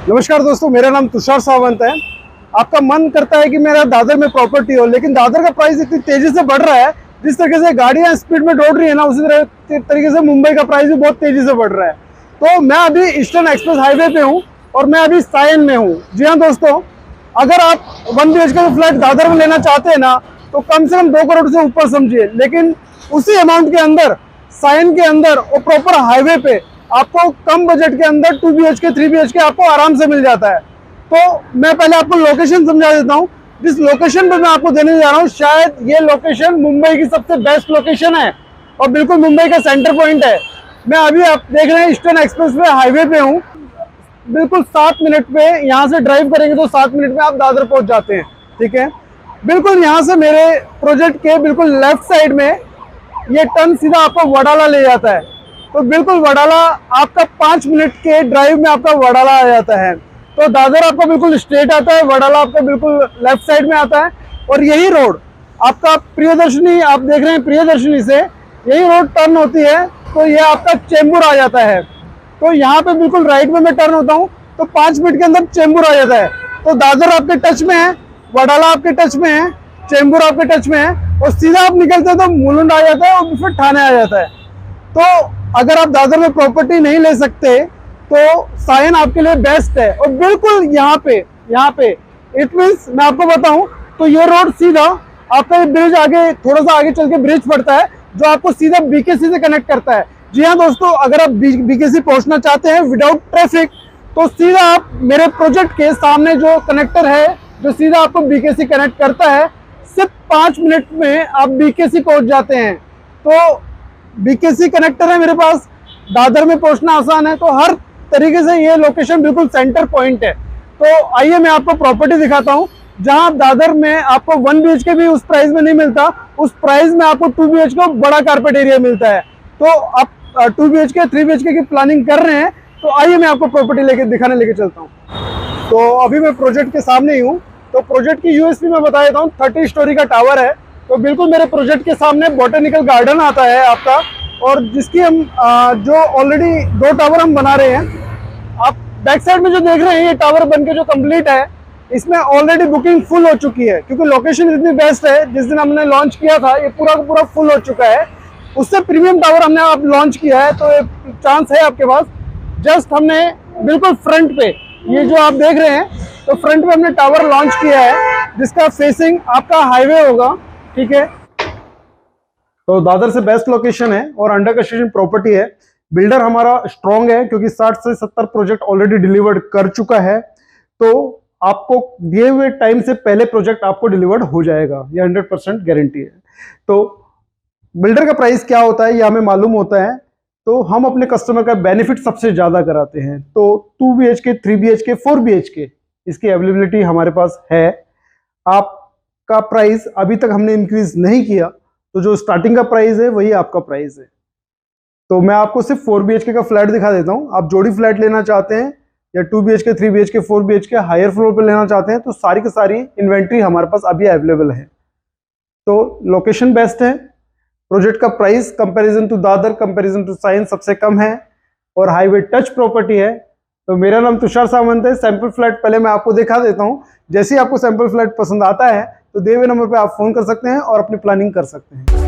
नमस्कार दोस्तों, मेरा नाम तुषार सावंत है। आपका मन करता है कि मेरा दादर में प्रॉपर्टी हो, लेकिन दादर का प्राइस इतनी तेजी से बढ़ रहा है। जिस तरीके से गाड़ियां स्पीड में दौड़ रही है ना, उसी तरीके से मुंबई का प्राइस भी बहुत तेजी से बढ़ रहा है। तो मैं अभी ईस्टर्न एक्सप्रेस हाईवे पे हूँ और मैं अभी सायन में हूँ। जी हाँ दोस्तों, अगर आप 1 BHK का फ्लैट दादर में लेना चाहते हैं ना, तो कम से कम 2 करोड़ से ऊपर समझिए। लेकिन उसी अमाउंट के अंदर सायन के अंदर और प्रॉपर हाईवे पे आपको कम बजट के अंदर 2 BHK 3 BHK आपको आराम से मिल जाता है। तो मैं पहले आपको लोकेशन समझा देता हूँ। जिस लोकेशन पे मैं आपको देने जा रहा हूँ, शायद ये लोकेशन मुंबई की सबसे बेस्ट लोकेशन है और बिल्कुल मुंबई का सेंटर पॉइंट है। मैं अभी आप देख रहे हैं ईस्टर्न एक्सप्रेस वे हाईवे पे हूँ। बिल्कुल 7 मिनट पे यहाँ से ड्राइव करेंगे तो 7 मिनट में आप दादर पहुंच जाते हैं। ठीक है, बिल्कुल यहाँ से मेरे प्रोजेक्ट के बिल्कुल लेफ्ट साइड में ये टर्न सीधा आपको वडाला ले जाता है। तो बिल्कुल वडाला आपका 5 मिनट के ड्राइव में आपका वडाला आ जाता है। तो दादर आपका बिल्कुल स्ट्रेट आता है, वडाला आपका बिल्कुल लेफ्ट साइड में आता है। और यही रोड आपका प्रियदर्शनी, आप देख रहे हैं प्रियदर्शनी से यही रोड टर्न होती है तो ये आपका चेंबूर आ जाता है। तो यहाँ पे बिल्कुल राइट में मैं टर्न होता हूँ तो 5 मिनट के अंदर चेंबूर आ जाता है। तो दादर आपके टच में है, वडाला आपके टच में है, चेंबूर आपके टच में है और सीधा आप निकलते हैं तो मुलुंड आ जाता है और फिर ठाणे आ जाता है। तो अगर आप दादर में प्रॉपर्टी नहीं ले सकते तो सायन आपके लिए बेस्ट है। और बिल्कुल यहाँ पे इट मीन्स मैं आपको बताऊं तो ये रोड सीधा आपका ब्रिज आगे, थोड़ा सा आगे चल के ब्रिज पड़ता है जो आपको सीधा बीकेसी से कनेक्ट करता है। जी हाँ दोस्तों, अगर आप बीकेसी पहुंचना चाहते हैं विदाउट ट्रैफिक तो सीधा आप मेरे प्रोजेक्ट के सामने जो कनेक्टर है जो सीधा आपको बीकेसी कनेक्ट करता है, सिर्फ 5 मिनट में आप बीकेसी पहुंच जाते हैं। तो बीकेसी कनेक्टर है मेरे पास, दादर में पहुंचना आसान है। तो हर तरीके से ये लोकेशन बिल्कुल सेंटर पॉइंट है। तो आइए मैं आपको प्रॉपर्टी दिखाता हूं जहां दादर में आपको 1 BHK भी उस प्राइस में नहीं मिलता, उस प्राइस में आपको 2 BHK बड़ा कारपेट एरिया मिलता है। तो आप 2 BHK 3 BHK की प्लानिंग कर रहे हैं तो आइए मैं आपको प्रॉपर्टी लेके चलता हूँ। तो अभी मैं प्रोजेक्ट के सामने ही हूँ। तो प्रोजेक्ट की यूएसपी मैं बता देता हूँ। 30 स्टोरी का टावर है। तो बिल्कुल मेरे प्रोजेक्ट के सामने बॉटेनिकल गार्डन आता है आपका, और जिसकी हम जो ऑलरेडी 2 टावर हम बना रहे हैं। आप बैक साइड में जो देख रहे हैं ये टावर बनके जो कंप्लीट है, इसमें ऑलरेडी बुकिंग फुल हो चुकी है क्योंकि लोकेशन इतनी बेस्ट है। जिस दिन हमने लॉन्च किया था ये पूरा का पूरा फुल हो चुका है। उससे प्रीमियम टावर हमने आप लॉन्च किया है तो चांस है आपके पास। जस्ट हमने बिल्कुल फ्रंट पे ये जो आप देख रहे हैं, तो फ्रंट पे हमने टावर लॉन्च किया है जिसका फेसिंग आपका हाईवे होगा। ठीक है, तो दादर से बेस्ट लोकेशन है और अंडर कंस्ट्रक्शन प्रॉपर्टी है। बिल्डर हमारा स्ट्रॉन्ग है क्योंकि 60 से 70 प्रोजेक्ट ऑलरेडी डिलीवर्ड कर चुका है। तो आपको दिए हुए टाइम से पहले प्रोजेक्ट आपको डिलीवर्ड हो जाएगा, ये 100% गारंटी है। तो बिल्डर का प्राइस क्या होता है ये हमें मालूम होता है, तो हम अपने कस्टमर का बेनिफिट सबसे ज्यादा कराते हैं। तो 2 BHK 3 BHK 4 BHK इसकी अवेलेबिलिटी हमारे पास है। आपका प्राइस अभी तक हमने इंक्रीज नहीं किया, तो जो स्टार्टिंग का प्राइस है वही आपका प्राइस है। तो मैं आपको सिर्फ 4 BHK का फ्लैट दिखा देता हूं। आप जोड़ी फ्लैट लेना चाहते हैं या 2 BHK 3 BHK 4 BHK higher floor पे लेना चाहते हैं तो सारी की सारी इन्वेंट्री हमारे पास अभी अवेलेबल है। तो लोकेशन बेस्ट है, प्रोजेक्ट का price comparison to Dadar, comparison to Sion सबसे कम है और हाईवे टच प्रॉपर्टी है। तो मेरा नाम तुषार सावंत है। सैंपल फ्लैट पहले मैं आपको दिखा देता हूं। जैसे ही आपको सैंपल फ्लैट पसंद आता है तो दिए हुए नंबर पे आप फोन कर सकते हैं और अपनी प्लानिंग कर सकते हैं।